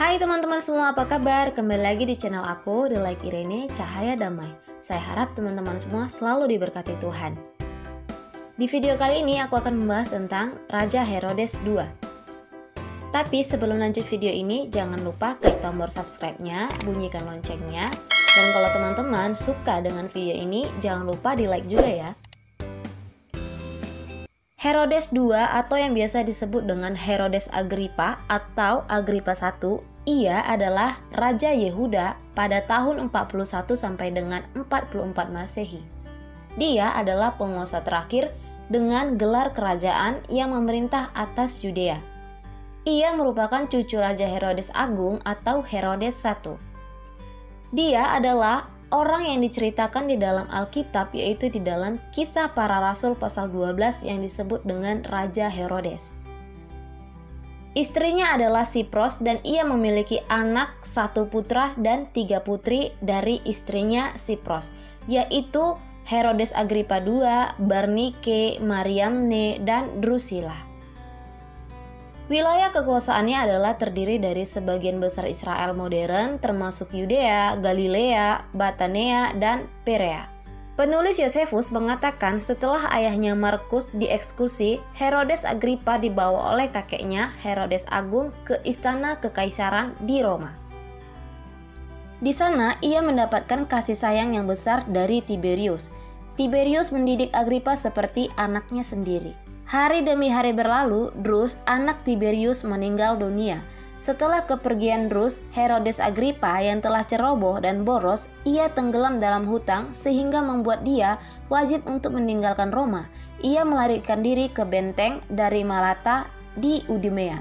Hai teman-teman semua, apa kabar? Kembali lagi di channel aku, The Light Irene, Cahaya Damai. Saya harap teman-teman semua selalu diberkati Tuhan. Di video kali ini aku akan membahas tentang Raja Herodes II. Tapi sebelum lanjut video ini, jangan lupa klik tombol subscribe-nya, bunyikan loncengnya. Dan kalau teman-teman suka dengan video ini, jangan lupa di like juga ya. Herodes II atau yang biasa disebut dengan Herodes Agrippa atau Agrippa I, ia adalah Raja Yehuda pada tahun 41 sampai dengan 44 Masehi. Dia adalah penguasa terakhir dengan gelar kerajaan yang memerintah atas Yudea. Ia merupakan cucu Raja Herodes Agung atau Herodes I. Dia adalah orang yang diceritakan di dalam Alkitab, yaitu di dalam Kisah Para Rasul pasal 12 yang disebut dengan Raja Herodes. Istrinya adalah Sipros dan ia memiliki anak 1 putra dan 3 putri dari istrinya Sipros, yaitu Herodes Agrippa II, Barnike, Mariamne, dan Drusilla. Wilayah kekuasaannya adalah terdiri dari sebagian besar Israel modern, termasuk Yudea, Galilea, Batanea, dan Perea. Penulis Yosefus mengatakan setelah ayahnya Markus dieksekusi, Herodes Agrippa dibawa oleh kakeknya Herodes Agung ke istana kekaisaran di Roma. Di sana ia mendapatkan kasih sayang yang besar dari Tiberius. Tiberius mendidik Agrippa seperti anaknya sendiri. Hari demi hari berlalu, Drus, anak Tiberius, meninggal dunia. Setelah kepergian Drus, Herodes Agrippa yang telah ceroboh dan boros, ia tenggelam dalam hutang sehingga membuat dia wajib untuk meninggalkan Roma. Ia melarikan diri ke benteng dari Malata di Idumea.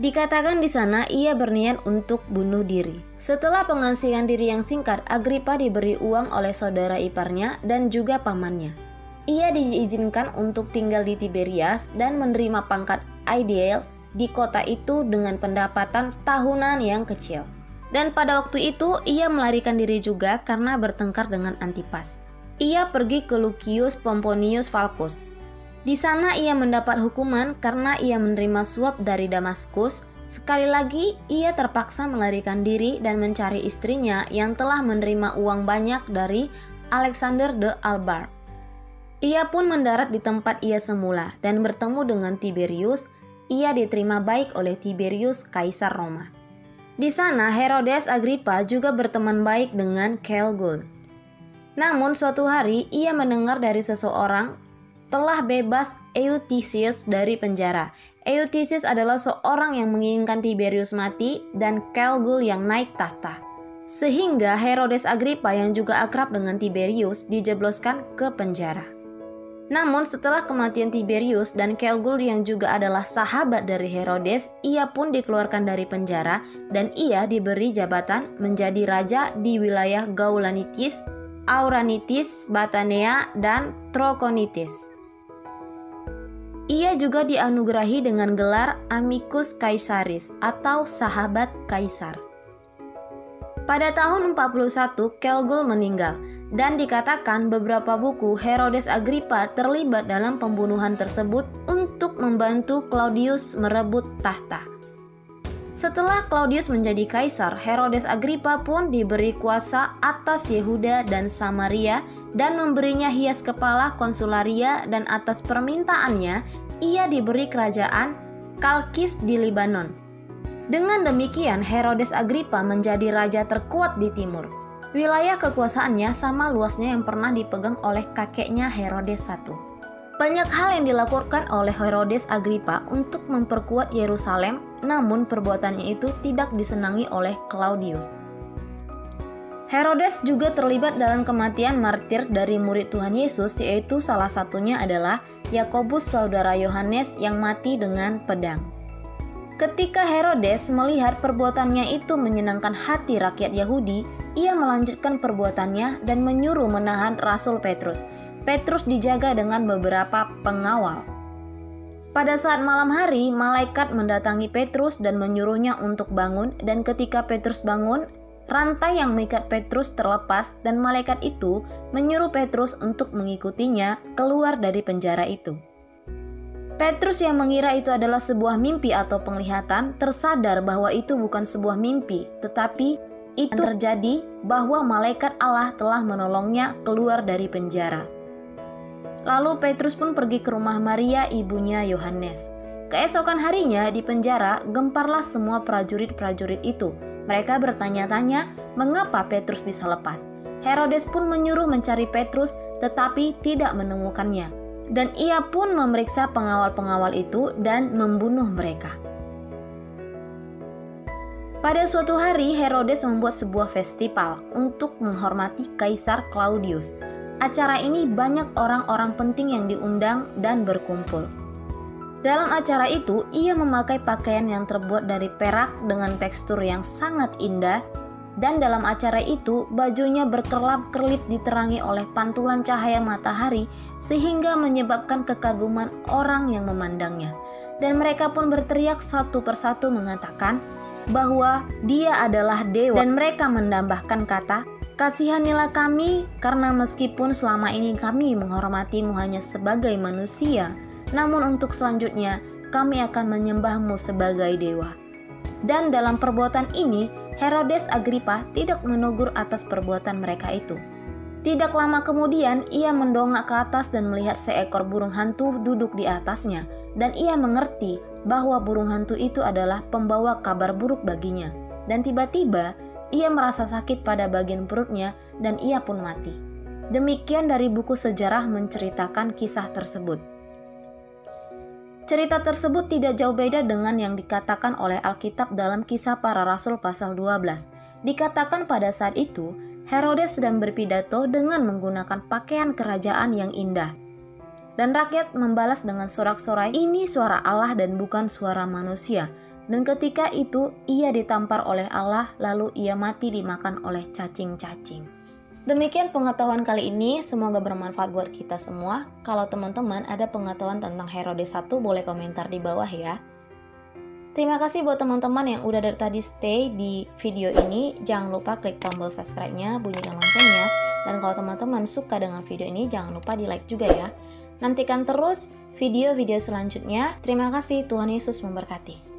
Dikatakan di sana ia berniat untuk bunuh diri. Setelah pengasihan diri yang singkat, Agrippa diberi uang oleh saudara iparnya dan juga pamannya. Ia diizinkan untuk tinggal di Tiberias dan menerima pangkat aedial di kota itu dengan pendapatan tahunan yang kecil. Dan pada waktu itu ia melarikan diri juga karena bertengkar dengan Antipas. Ia pergi ke Lucius Pomponius Falcus. Di sana ia mendapat hukuman karena ia menerima suap dari Damaskus. Sekali lagi ia terpaksa melarikan diri dan mencari istrinya yang telah menerima uang banyak dari Alexander the Albar. Ia pun mendarat di tempat ia semula dan bertemu dengan Tiberius. Ia diterima baik oleh Tiberius, Kaisar Roma. Di sana Herodes Agrippa juga berteman baik dengan Keulgul. Namun suatu hari ia mendengar dari seseorang telah bebas Eutychius dari penjara. Eutychius adalah seorang yang menginginkan Tiberius mati dan Keulgul yang naik tahta. Sehingga Herodes Agrippa yang juga akrab dengan Tiberius dijebloskan ke penjara. Namun setelah kematian Tiberius dan Keulgul yang juga adalah sahabat dari Herodes, ia pun dikeluarkan dari penjara dan ia diberi jabatan menjadi raja di wilayah Gaulanitis, Auranitis, Batanea, dan Trokonitis. Ia juga dianugerahi dengan gelar Amicus Caesaris atau sahabat Kaisar. Pada tahun 41, Keulgul meninggal. Dan dikatakan beberapa buku Herodes Agrippa terlibat dalam pembunuhan tersebut untuk membantu Claudius merebut tahta. Setelah Claudius menjadi kaisar, Herodes Agrippa pun diberi kuasa atas Yehuda dan Samaria dan memberinya hias kepala konsularia, dan atas permintaannya ia diberi kerajaan Kalkis di Libanon. Dengan demikian Herodes Agrippa menjadi raja terkuat di timur. Wilayah kekuasaannya sama luasnya yang pernah dipegang oleh kakeknya Herodes I. Banyak hal yang dilakukan oleh Herodes Agrippa untuk memperkuat Yerusalem, namun perbuatannya itu tidak disenangi oleh Claudius. Herodes juga terlibat dalam kematian martir dari murid Tuhan Yesus, yaitu salah satunya adalah Yakobus saudara Yohanes yang mati dengan pedang. Ketika Herodes melihat perbuatannya itu menyenangkan hati rakyat Yahudi, ia melanjutkan perbuatannya dan menyuruh menahan Rasul Petrus. Petrus dijaga dengan beberapa pengawal. Pada saat malam hari, malaikat mendatangi Petrus dan menyuruhnya untuk bangun, dan ketika Petrus bangun, rantai yang mengikat Petrus terlepas dan malaikat itu menyuruh Petrus untuk mengikutinya keluar dari penjara itu. Petrus yang mengira itu adalah sebuah mimpi atau penglihatan, tersadar bahwa itu bukan sebuah mimpi, tetapi itu terjadi bahwa malaikat Allah telah menolongnya keluar dari penjara. Lalu Petrus pun pergi ke rumah Maria, ibunya Yohanes. Keesokan harinya di penjara, gemparlah semua prajurit-prajurit itu. Mereka bertanya-tanya mengapa Petrus bisa lepas. Herodes pun menyuruh mencari Petrus, tetapi tidak menemukannya. Dan ia pun memeriksa pengawal-pengawal itu dan membunuh mereka. Pada suatu hari, Herodes membuat sebuah festival untuk menghormati Kaisar Claudius. Acara ini banyak orang-orang penting yang diundang dan berkumpul. Dalam acara itu, ia memakai pakaian yang terbuat dari perak dengan tekstur yang sangat indah, dan dalam acara itu bajunya berkerlap-kerlip diterangi oleh pantulan cahaya matahari sehingga menyebabkan kekaguman orang yang memandangnya. Dan mereka pun berteriak satu persatu mengatakan bahwa dia adalah dewa, dan mereka menambahkan kata, "Kasihanilah kami, karena meskipun selama ini kami menghormatimu hanya sebagai manusia, namun untuk selanjutnya kami akan menyembahmu sebagai dewa." Dan dalam perbuatan ini, Herodes Agripa tidak menegur atas perbuatan mereka itu. Tidak lama kemudian, ia mendongak ke atas dan melihat seekor burung hantu duduk di atasnya, dan ia mengerti bahwa burung hantu itu adalah pembawa kabar buruk baginya. Dan tiba-tiba, ia merasa sakit pada bagian perutnya dan ia pun mati. Demikian dari buku sejarah menceritakan kisah tersebut. Cerita tersebut tidak jauh beda dengan yang dikatakan oleh Alkitab dalam Kisah Para Rasul pasal 12. Dikatakan pada saat itu, Herodes sedang berpidato dengan menggunakan pakaian kerajaan yang indah. Dan rakyat membalas dengan sorak-sorai, "Ini suara Allah dan bukan suara manusia." Dan ketika itu ia ditampar oleh Allah, lalu ia mati dimakan oleh cacing-cacing. Demikian pengetahuan kali ini, semoga bermanfaat buat kita semua. Kalau teman-teman ada pengetahuan tentang Herodes 1, boleh komentar di bawah ya. Terima kasih buat teman-teman yang udah dari tadi stay di video ini. Jangan lupa klik tombol subscribe-nya, bunyikan loncengnya. Dan kalau teman-teman suka dengan video ini, jangan lupa di like juga ya. Nantikan terus video-video selanjutnya. Terima kasih, Tuhan Yesus memberkati.